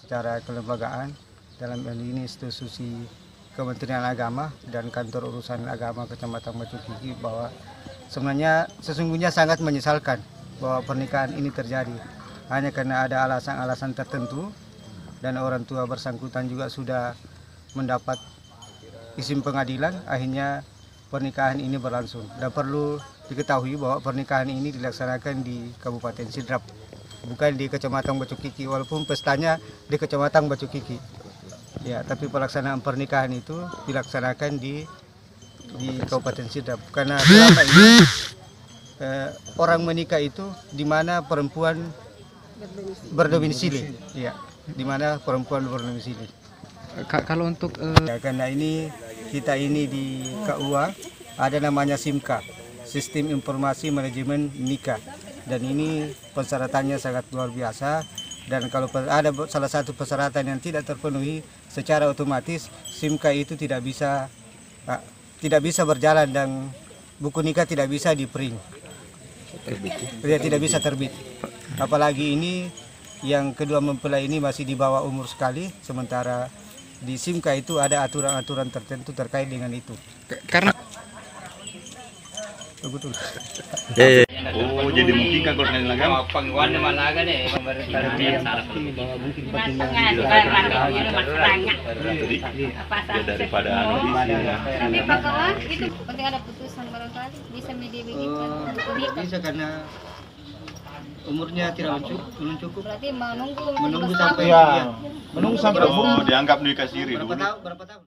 secara kelembagaan dalam hal ini institusi Kementerian Agama dan Kantor Urusan Agama Kecamatan Batu Kiki bahwa sesungguhnya sangat menyesalkan bahwa pernikahan ini terjadi hanya karena ada alasan-alasan tertentu dan orang tua bersangkutan juga sudah mendapat izin pengadilan, akhirnya pernikahan ini berlangsung. Dan perlu diketahui bahwa pernikahan ini dilaksanakan di Kabupaten Sidrap, bukan di Kecamatan Batu Kiki, walaupun pestanya di Kecamatan Batu Kiki. Ya, tapi pelaksanaan pernikahan itu dilaksanakan di Kabupaten Sidrap. Karena selama ini orang menikah itu di mana perempuan berdomisili. Ya, di mana perempuan berdomisili. Kalau untuk ya, karena ini kita ini di KUA ada namanya SIMKA, Sistem Informasi Manajemen Nikah, dan ini persyaratannya sangat luar biasa. Dan kalau ada salah satu persyaratan yang tidak terpenuhi, secara otomatis SIMKA itu tidak bisa berjalan dan buku nikah tidak bisa di-print, tidak bisa terbit. Apalagi ini yang kedua mempelai ini masih di bawah umur sekali, sementara di SIMKA itu ada aturan-aturan tertentu terkait dengan itu. karena Betul. Oh, jadi mungkin kan kalau kalian agama Pangguan malaga deh, pemerintah Bahwa mungkin daripada anu di sini. Tapi Pak Kawan, itu penting ada putusan barangkali bisa diberikan buku nikah. bisa karena umurnya belum cukup. Berarti menunggu Menunggu 17 sampai tahun. ya. Menunggu sampai umur Oh, dianggap nikah siri dulu. Berapa tahun?